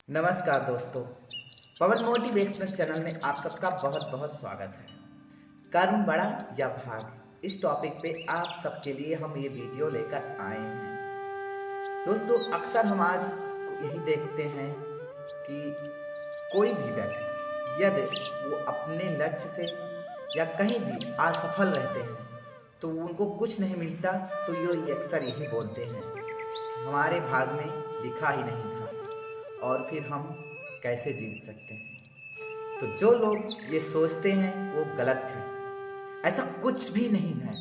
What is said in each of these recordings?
नमस्कार दोस्तों, पवन motivational channel में आप सबका बहुत बहुत स्वागत है। कर्म बड़ा या भाग, इस टॉपिक पे आप सबके लिए हम ये वीडियो लेकर आए हैं। दोस्तों, अक्सर हम आज यही देखते हैं कि कोई भी व्यक्ति यदि वो अपने लक्ष्य से या कहीं भी असफल रहते हैं तो उनको कुछ नहीं मिलता, तो ये अक्सर यही बोलते हैं कि हमारे भाग में लिखा ही नहीं था और फिर हम कैसे जीत सकते हैं। तो जो लोग ये सोचते हैं वो गलत है। ऐसा कुछ भी नहीं है।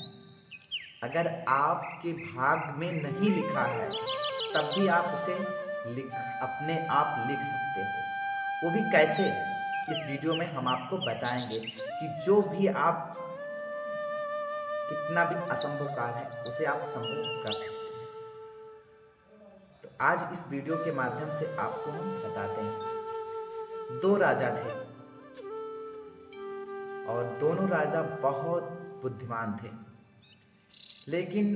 अगर आपके भाग में नहीं लिखा है तब भी आप उसे अपने आप लिख सकते हो। वो भी कैसे, इस वीडियो में हम आपको बताएंगे कि जो भी आप कितना भी असंभव कार्य है उसे आप संभव कर सकते हैं। तो आज इस वीडियो के माध्यम से आपको हम बताते हैं। दो राजा थे और दोनों राजा बहुत बुद्धिमान थे, लेकिन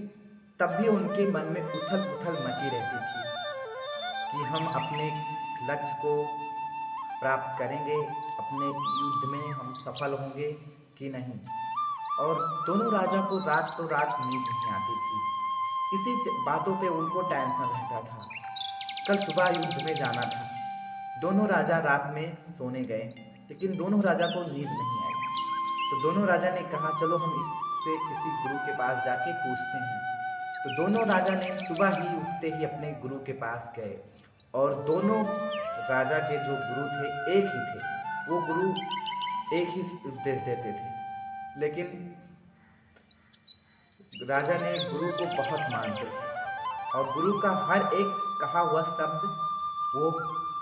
तब भी उनके मन में उथल पुथल मची रहती थी कि हम अपने लक्ष्य को प्राप्त करेंगे, अपने युद्ध में हम सफल होंगे कि नहीं। और दोनों राजा को रात तो रात नींद नहीं आती थी। इसी बातों पे उनको टेंशन रहता था। कल सुबह युद्ध में जाना था। दोनों राजा रात में सोने गए, लेकिन दोनों राजा को नींद नहीं आई। तो दोनों राजा ने कहा चलो हम इससे किसी गुरु के पास जाके पूछते हैं। तो दोनों राजा ने सुबह ही उठते ही अपने गुरु के पास गए और दोनों राजा के जो गुरु थे एक ही थे। वो गुरु एक ही उपदेश देते थे, लेकिन राजा ने गुरु को बहुत मानते थे और गुरु का हर एक कहा हुआ शब्द वो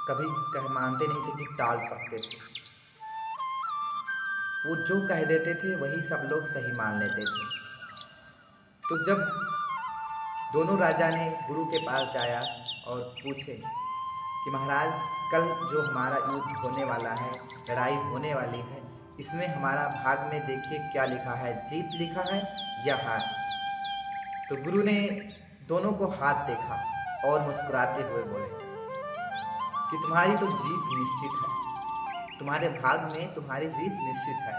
कभी मानते नहीं थे कि टाल सकते थे। वो जो कह देते थे वही सब लोग सही मान लेते थे। तो जब दोनों राजा ने गुरु के पास जाया और पूछे कि महाराज, कल जो हमारा युद्ध होने वाला है, लड़ाई होने वाली है, इसमें हमारा भाग में देखिए क्या लिखा है, जीत लिखा है या हार। तो गुरु ने दोनों को हाथ देखा और मुस्कुराते हुए बोले कि तुम्हारी तो जीत निश्चित है, तुम्हारे भाग में तुम्हारी जीत निश्चित है,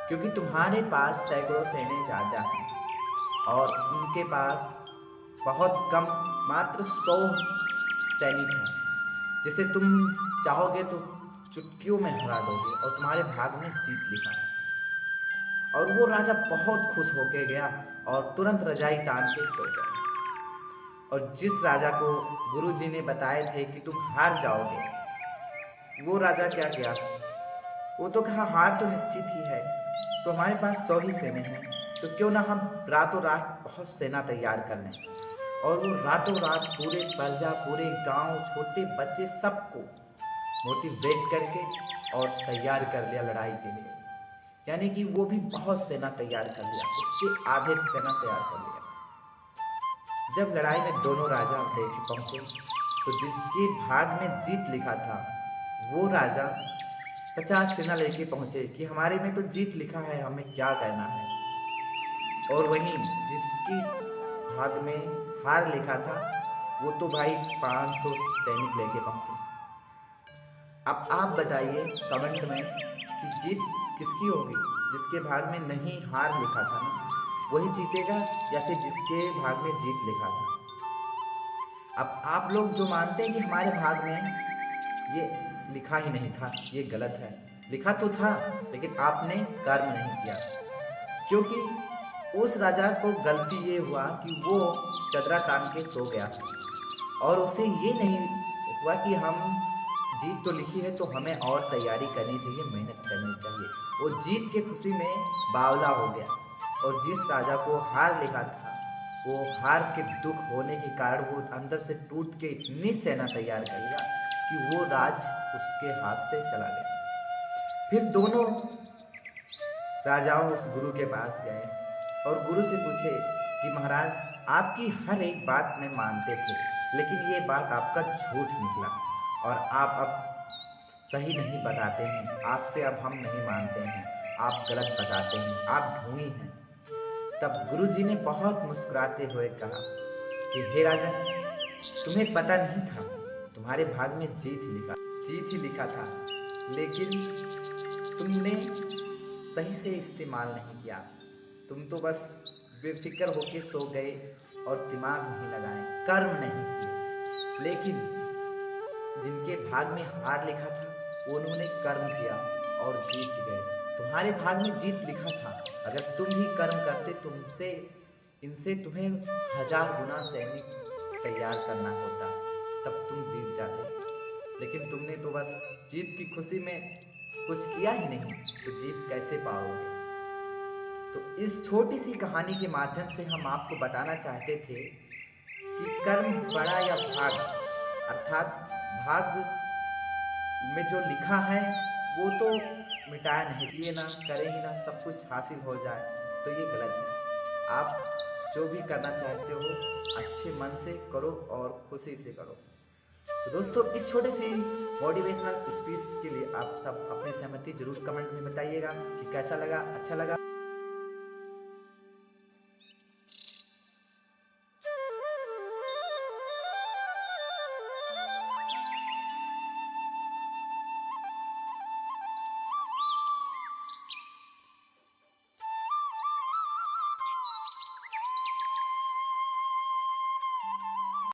क्योंकि तुम्हारे पास सैकड़ों सैनिक ज़्यादा हैं और उनके पास बहुत कम, मात्र 100 सैनिक हैं, जिसे तुम चाहोगे तो चुटकियों में हरा दोगे और तुम्हारे भाग में जीत लिखा है। और वो राजा बहुत खुश होके गया और तुरंत रजाई तान के सो गया। और जिस राजा को गुरुजी ने बताए थे कि तुम हार जाओगे, वो राजा क्या किया, वो तो कहा हार तो निश्चित ही है, तो हमारे पास 100 ही सेना हैं, तो क्यों ना हम रातों रात बहुत सेना तैयार कर लें। और वो रातों रात पूरे प्रजा, पूरे गांव, छोटे बच्चे सबको मोटिवेट करके और तैयार कर लिया लड़ाई के लिए। यानी कि वो भी बहुत सेना तैयार कर लिया, उसके आधे सेना तैयार कर लिया। जब लड़ाई में दोनों राजा देखे पहुंचे तो जिसके भाग में जीत लिखा था वो राजा 50 सेना लेके पहुंचे कि हमारे में तो जीत लिखा है, हमें क्या करना है। और वहीं जिसकी भाग में हार लिखा था वो तो भाई 500 सैनिक लेके पहुंचे। अब आप बताइए कमेंट में कि जीत किसकी होगी। जिसके भाग में नहीं हार लिखा था ना, वही जीतेगा, या फिर जिसके भाग में जीत लिखा था। अब आप लोग जो मानते हैं कि हमारे भाग में ये लिखा ही नहीं था, ये गलत है। लिखा तो था, लेकिन आपने कर्म नहीं किया। क्योंकि उस राजा को गलती ये हुआ कि वो चदरा तान के सो गया और उसे ये नहीं हुआ कि हम जीत तो लिखी है तो हमें और तैयारी करनी चाहिए, मेहनत करनी चाहिए। वो जीत के खुशी में बावला हो गया और जिस राजा को हार लिखा था वो हार के दुख होने के कारण वो अंदर से टूट के इतनी सेना तैयार कर लिया कि वो राज उसके हाथ से चला गया। फिर दोनों राजाओं उस गुरु के पास गए और गुरु से पूछे कि महाराज, आपकी हर एक बात में मानते थे, लेकिन ये बात आपका झूठ निकला और आप अब सही नहीं बताते हैं, आपसे अब हम नहीं मानते हैं, आप गलत बताते हैं, आप ढोंगी हैं। तब गुरुजी ने बहुत मुस्कुराते हुए कहा कि हे राजन, तुम्हें पता नहीं था, तुम्हारे भाग में जीत ही लिखा था, लेकिन तुमने सही से इस्तेमाल नहीं किया। तुम तो बस बेफिक्र होके सो गए और दिमाग नहीं लगाए, कर्म नहीं किए। लेकिन जिनके भाग में हार लिखा था उन्होंने कर्म किया और जीत गए। तुम्हारे भाग में जीत लिखा था, अगर तुम भी कर्म करते तुमसे इनसे तुम्हें 1000 गुना सैनिक तैयार करना होता, तब तुम जीत जाते। लेकिन तुमने तो बस जीत की खुशी में कुछ किया ही नहीं, तो जीत कैसे पाओगे। तो इस छोटी सी कहानी के माध्यम से हम आपको बताना चाहते थे कि कर्म बड़ा या भाग, अर्थात भाग में जो लिखा है वो तो मिटाया नहीं, किए ना करें ही ना सब कुछ हासिल हो जाए, तो ये गलत है। आप जो भी करना चाहते हो अच्छे मन से करो और खुशी से करो। तो दोस्तों, इस छोटे से मोटिवेशनल स्पीच के लिए आप सब अपनी सहमति जरूर कमेंट में बताइएगा कि कैसा लगा, अच्छा लगा।